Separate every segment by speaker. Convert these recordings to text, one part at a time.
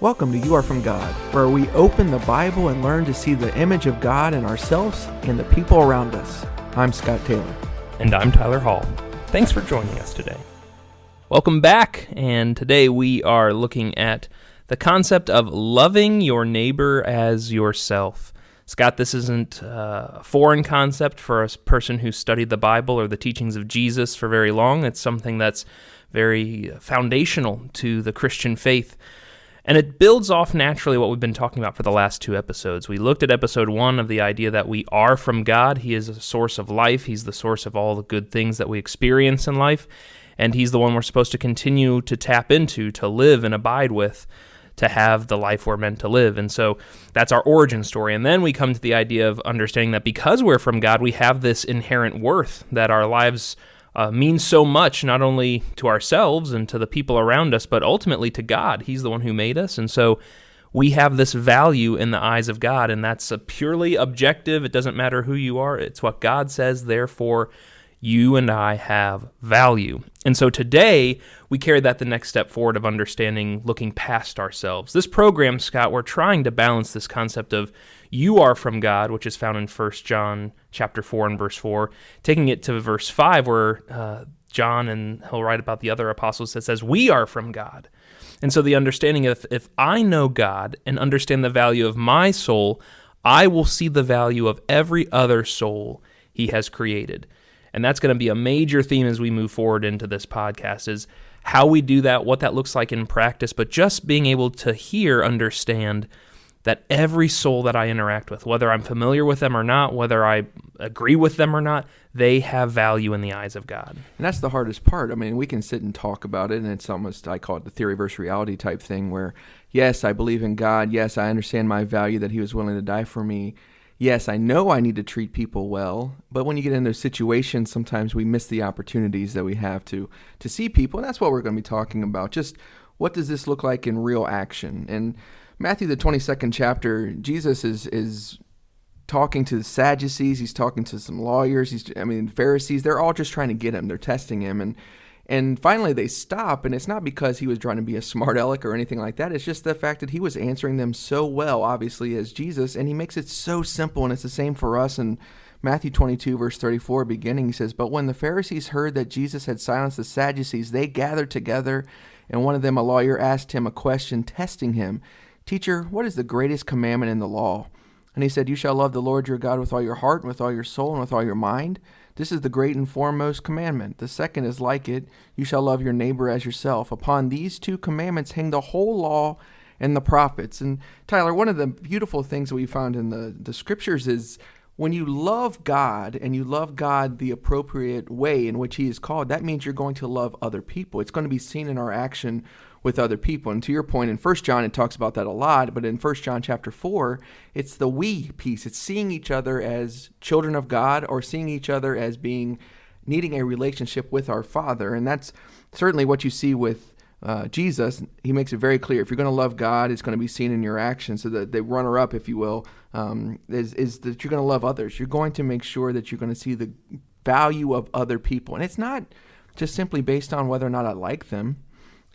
Speaker 1: Welcome to You Are From God, where we open the Bible and learn to see the image of God in ourselves and the people around us. I'm Scott Taylor.
Speaker 2: And I'm Tyler Hall. Thanks for joining us today. Welcome back, and today we are looking at the concept of loving your neighbor as yourself. Scott, this isn't a foreign concept for a person who studied the Bible or the teachings of Jesus for very long. It's something that's very foundational to the Christian faith. And it builds off naturally what we've been talking about for the last two episodes. We looked at episode 1 of the idea that we are from God. He is a source of life. He's the source of all the good things that we experience in life. And He's the one we're supposed to continue to tap into, to live and abide with, to have the life we're meant to live. And so that's our origin story. And then we come to the idea of understanding that because we're from God, we have this inherent worth, that our lives means so much, not only to ourselves and to the people around us, but ultimately to God. He's the one who made us, and so we have this value in the eyes of God, and that's a purely objective. It doesn't matter who you are. It's what God says, therefore you and I have value. And so today, we carry that the next step forward of understanding, looking past ourselves. This program, Scott, we're trying to balance this concept of you are from God, which is found in 1 John chapter 4 and verse 4, taking it to verse 5 where John, and he'll write about the other apostles, that says we are from God. And so the understanding of if I know God and understand the value of my soul, I will see the value of every other soul He has created. And that's going to be a major theme as we move forward into this podcast, is how we do that, what that looks like in practice, but just being able to understand that every soul that I interact with, whether I'm familiar with them or not, whether I agree with them or not, they have value in the eyes of God.
Speaker 1: And that's the hardest part. I mean, we can sit and talk about it, and it's almost, I call it the theory versus reality type thing, where, yes, I believe in God. Yes, I understand my value, that He was willing to die for me. Yes, I know I need to treat people well, but when you get in those situations, sometimes we miss the opportunities that we have to see people, and that's what we're going to be talking about. Just what does this look like in real action? And Matthew, the 22nd chapter, Jesus is talking to the Sadducees. He's talking to some lawyers. Pharisees. They're all just trying to get Him. They're testing Him, and finally they stop, and it's not because He was trying to be a smart aleck or anything like that. It's just the fact that He was answering them so well, obviously, as Jesus, and He makes it so simple, and it's the same for us. In Matthew 22, verse 34, beginning, He says, "But when the Pharisees heard that Jesus had silenced the Sadducees, they gathered together, and one of them, a lawyer, asked Him a question, testing Him. 'Teacher, what is the greatest commandment in the law?' And He said, 'You shall love the Lord your God with all your heart, and with all your soul, and with all your mind. This is the great and foremost commandment. The second is like it. You shall love your neighbor as yourself. Upon these two commandments hang the whole law and the prophets.'" And Tyler, one of the beautiful things that we found in the scriptures is when you love God, and you love God the appropriate way in which He is called, that means you're going to love other people. It's going to be seen in our action with other people. And to your point, in 1 John, it talks about that a lot, but in 1 John chapter 4, it's the we piece. It's seeing each other as children of God, or seeing each other as needing a relationship with our Father. And that's certainly what you see with Jesus. He makes it very clear. If you're going to love God, it's going to be seen in your actions. So the runner-up, if you will, is that you're going to love others. You're going to make sure that you're going to see the value of other people. And it's not just simply based on whether or not I like them,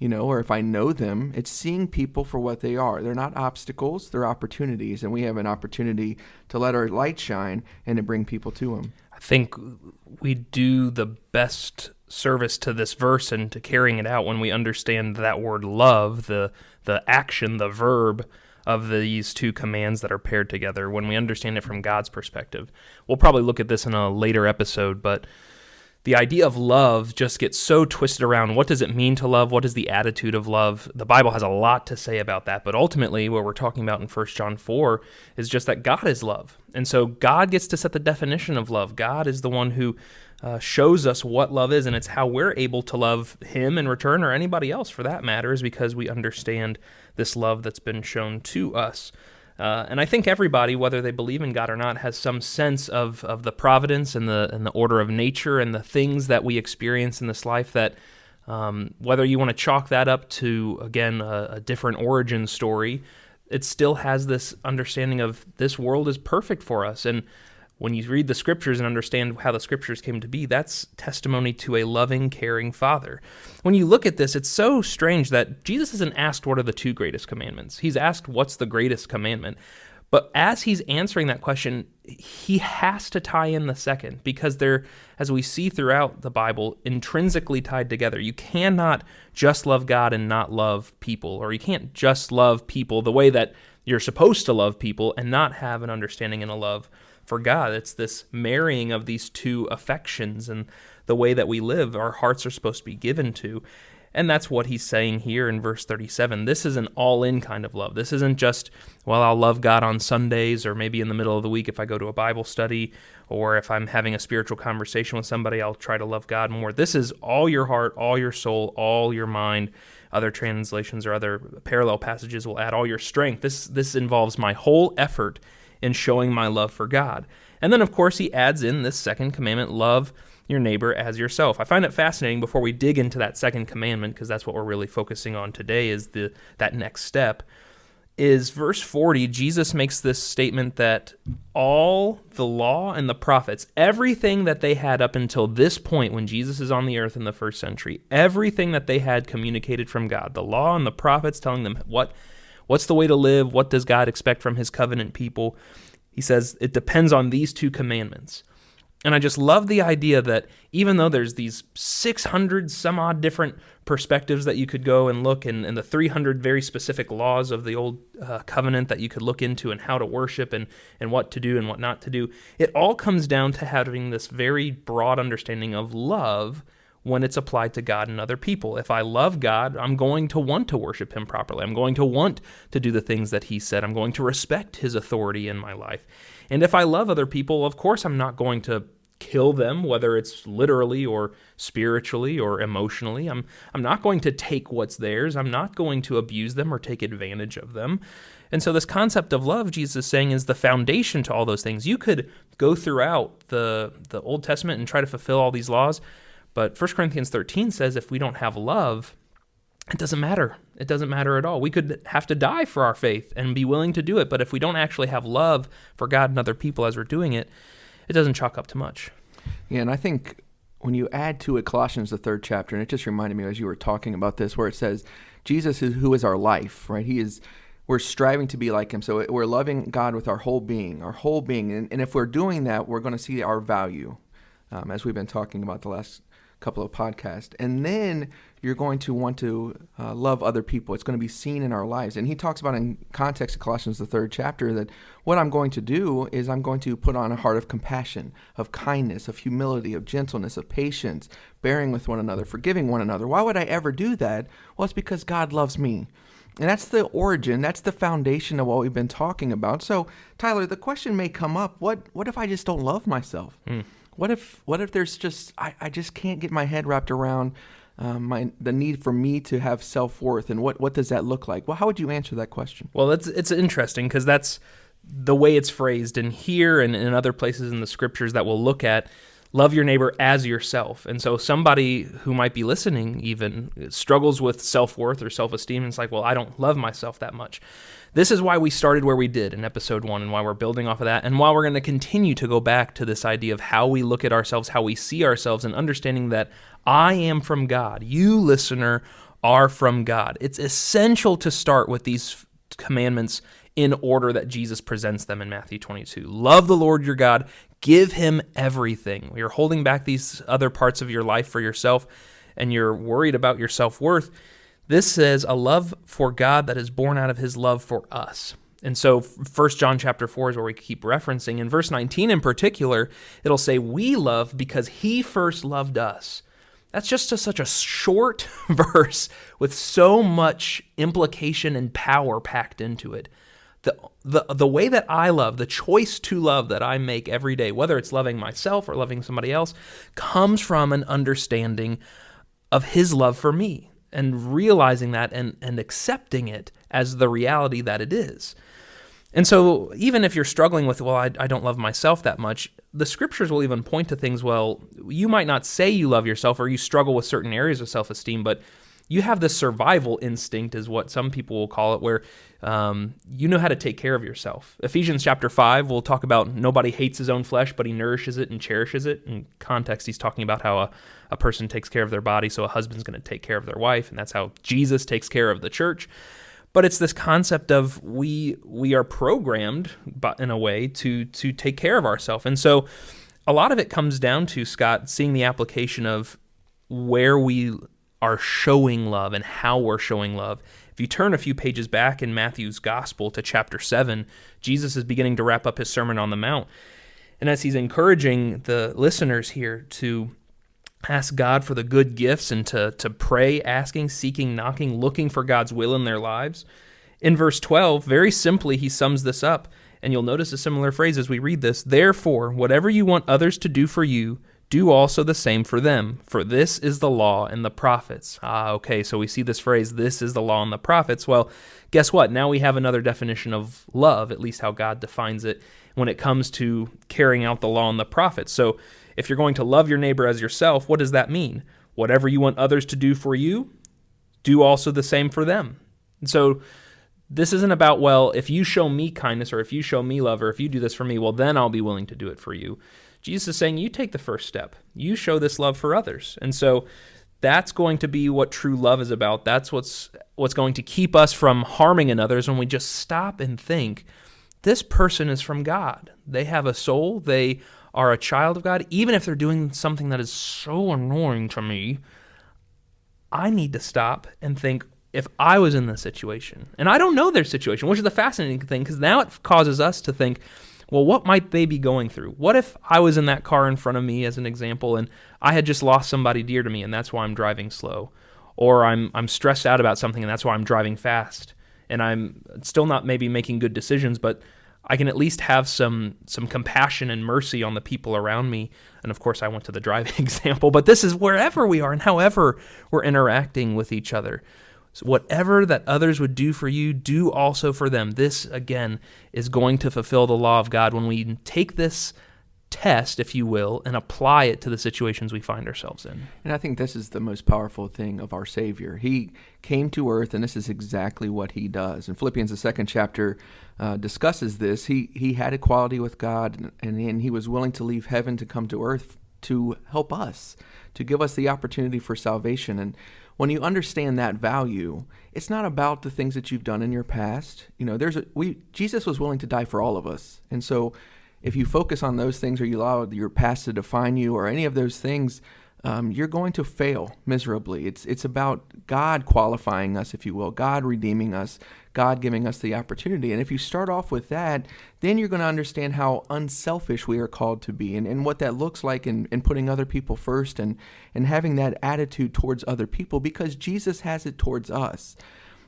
Speaker 1: or if I know them. It's seeing people for what they are. They're not obstacles, they're opportunities, and we have an opportunity to let our light shine and to bring people to Him.
Speaker 2: I think we do the best service to this verse and to carrying it out when we understand that word love, the action, the verb of these two commands that are paired together, when we understand it from God's perspective. We'll probably look at this in a later episode, but the idea of love just gets so twisted around. What does it mean to love? What is the attitude of love? The Bible has a lot to say about that, but ultimately what we're talking about in 1 John 4 is just that God is love. And so God gets to set the definition of love. God is the one who shows us what love is, and it's how we're able to love Him in return, or anybody else for that matter, is because we understand this love that's been shown to us. And I think everybody, whether they believe in God or not, has some sense of the providence and the order of nature and the things that we experience in this life that, whether you want to chalk that up to, again, a different origin story, it still has this understanding of this world is perfect for us. And when you read the scriptures and understand how the scriptures came to be, that's testimony to a loving, caring Father. When you look at this, it's so strange that Jesus isn't asked what are the two greatest commandments. He's asked what's the greatest commandment. But as he's answering that question, he has to tie in the second, because they're, as we see throughout the Bible, intrinsically tied together. You cannot just love God and not love people, or you can't just love people the way that you're supposed to love people and not have an understanding and a love for God. It's this marrying of these two affections, and the way that we live, our hearts are supposed to be given to. And that's what he's saying here in verse 37. This is an all-in kind of love. This isn't just, well, I'll love God on Sundays, or maybe in the middle of the week if I go to a Bible study, or if I'm having a spiritual conversation with somebody, I'll try to love God more. This is all your heart, all your soul, all your mind. Other translations or other parallel passages will add all your strength. This involves my whole effort in showing my love for God. And then, of course, he adds in this second commandment, love your neighbor as yourself. I find it fascinating before we dig into that second commandment, because that's what we're really focusing on today, is that next step, is verse 40. Jesus makes this statement that all the law and the prophets, everything that they had up until this point when Jesus is on the earth in the first century, everything that they had communicated from God, the law and the prophets telling them what's the way to live, what does God expect from his covenant people, he says it depends on these two commandments. And I just love the idea that even though there's these 600 some odd different perspectives that you could go and look, and the 300 very specific laws of the old covenant that you could look into, and how to worship and what to do and what not to do, it all comes down to having this very broad understanding of love when it's applied to God and other people. If I love God, I'm going to want to worship him properly. I'm going to want to do the things that he said. I'm going to respect his authority in my life. And if I love other people, of course I'm not going to kill them, whether it's literally or spiritually or emotionally. I'm not going to take what's theirs. I'm not going to abuse them or take advantage of them. And so this concept of love, Jesus is saying, is the foundation to all those things. You could go throughout the Old Testament and try to fulfill all these laws, but 1 Corinthians 13 says if we don't have love, it doesn't matter. It doesn't matter at all. We could have to die for our faith and be willing to do it, but if we don't actually have love for God and other people as we're doing it, it doesn't chalk up to much.
Speaker 1: Yeah, and I think when you add to it Colossians, the 3rd chapter, and it just reminded me as you were talking about this, where it says Jesus is who is our life, right? We're striving to be like him. So we're loving God with our whole being. And if we're doing that, we're going to see our value, as we've been talking about the last couple of podcasts. And then you're going to want to love other people. It's going to be seen in our lives. And he talks about in context of Colossians, the 3rd chapter, that what I'm going to do is I'm going to put on a heart of compassion, of kindness, of humility, of gentleness, of patience, bearing with one another, forgiving one another. Why would I ever do that? Well, it's because God loves me. And that's the origin, that's the foundation of what we've been talking about. So, Tyler, the question may come up, what if I just don't love myself? What if there's just, I just can't get my head wrapped around the need for me to have self-worth, and what does that look like? Well, how would you answer that question?
Speaker 2: Well, it's interesting, because that's the way it's phrased in here and in other places in the scriptures that we'll look at. Love your neighbor as yourself. And so somebody who might be listening even struggles with self-worth or self-esteem, and it's like, well, I don't love myself that much. This is why we started where we did in episode 1, and why we're building off of that, and why we're going to continue to go back to this idea of how we look at ourselves, how we see ourselves, and understanding that I am from God. You, listener, are from God. It's essential to start with these commandments in order that Jesus presents them in Matthew 22. Love the Lord your God. Give him everything. You're holding back these other parts of your life for yourself, and you're worried about your self-worth. This says a love for God that is born out of his love for us. And so 1 John chapter 4 is where we keep referencing. In verse 19 in particular, it'll say, we love because he first loved us. That's just such a short verse with so much implication and power packed into it. The way that I love, the choice to love that I make every day, whether it's loving myself or loving somebody else, comes from an understanding of his love for me, and realizing that and accepting it as the reality that it is. And so even if you're struggling with, well, I don't love myself that much, the scriptures will even point to things, well, you might not say you love yourself or you struggle with certain areas of self-esteem, but you have this survival instinct, is what some people will call it, where you know how to take care of yourself. Ephesians chapter 5 will talk about nobody hates his own flesh, but he nourishes it and cherishes it. In context, he's talking about how a person takes care of their body, so a husband's going to take care of their wife, and that's how Jesus takes care of the church. But it's this concept of we are programmed, but in a way, to take care of ourselves. And so a lot of it comes down to, Scott, seeing the application of where we are showing love and how we're showing love. If you turn a few pages back in Matthew's Gospel to chapter 7, Jesus is beginning to wrap up his Sermon on the Mount. And as he's encouraging the listeners here to ask God for the good gifts and to pray, asking, seeking, knocking, looking for God's will in their lives, in verse 12, very simply, he sums this up. And you'll notice a similar phrase as we read this. Therefore, whatever you want others to do for you, do also the same for them, for this is the law and the prophets. Okay, so we see this phrase, this is the law and the prophets. Well, guess what? Now we have another definition of love, at least how God defines it, when it comes to carrying out the law and the prophets. So if you're going to love your neighbor as yourself, what does that mean? Whatever you want others to do for you, do also the same for them. And so this isn't about, well, if you show me kindness or if you show me love or if you do this for me, well, then I'll be willing to do it for you. Jesus is saying, you take the first step. You show this love for others. And so that's going to be what true love is about. That's what's going to keep us from harming another, is when we just stop and think, this person is from God. They have a soul. They are a child of God. Even if they're doing something that is so annoying to me, I need to stop and think, if I was in this situation, and I don't know their situation, which is the fascinating thing, because now it causes us to think, well, what might they be going through? What if I was in that car in front of me, as an example, and I had just lost somebody dear to me, and that's why I'm driving slow? Or I'm stressed out about something, and that's why I'm driving fast, and I'm still not maybe making good decisions, but I can at least have some compassion and mercy on the people around me. And of course, I went to the driving example, but this is wherever we are and however we're interacting with each other. So whatever that others would do for you, do also for them. This, again, is going to fulfill the law of God when we take this test, if you will, and apply it to the situations we find ourselves in.
Speaker 1: And I think this is the most powerful thing of our Savior. He came to earth, and this is exactly what he does. In Philippians, the 2nd chapter, discusses this. He had equality with God, and he was willing to leave heaven to come to earth to help us, to give us the opportunity for salvation. And when you understand that value, it's not about the things that you've done in your past. You know, Jesus was willing to die for all of us. And so if you focus on those things, or you allow your past to define you, or any of those things, you're going to fail miserably. It's about God qualifying us, if you will, God redeeming us, God giving us the opportunity. And if you start off with that, then you're going to understand how unselfish we are called to be, and what that looks like in putting other people first, and having that attitude towards other people, because Jesus has it towards us.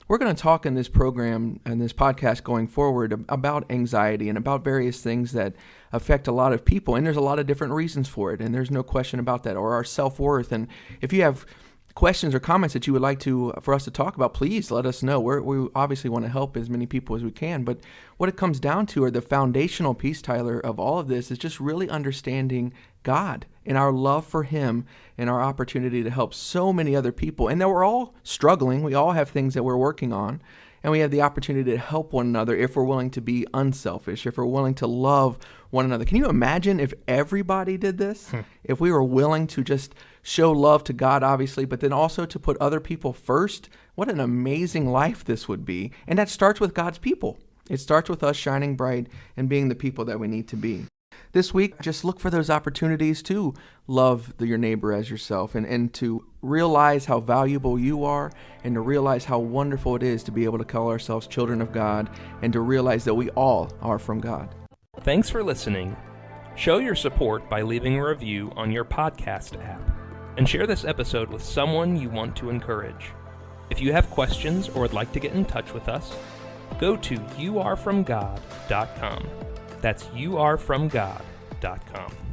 Speaker 1: We're going to talk in this program and this podcast going forward about anxiety and about various things that affect a lot of people. And there's a lot of different reasons for it, and there's no question about that, or our self-worth. And if you have questions or comments that you would like for us to talk about, please let us know. We obviously want to help as many people as we can. But what it comes down to, or the foundational piece, Tyler, of all of this, is just really understanding God and our love for him and our opportunity to help so many other people. And that we're all struggling. We all have things that we're working on. And we have the opportunity to help one another if we're willing to be unselfish, if we're willing to love one another. Can you imagine if everybody did this? If we were willing to just show love to God, obviously, but then also to put other people first? What an amazing life this would be. And that starts with God's people. It starts with us shining bright and being the people that we need to be. This week, just look for those opportunities to love your neighbor as yourself, and to realize how valuable you are, and to realize how wonderful it is to be able to call ourselves children of God, and to realize that we all are from God.
Speaker 2: Thanks for listening. Show your support by leaving a review on your podcast app, and share this episode with someone you want to encourage. If you have questions or would like to get in touch with us, go to youarefromgod.com. That's youarefromgod.com.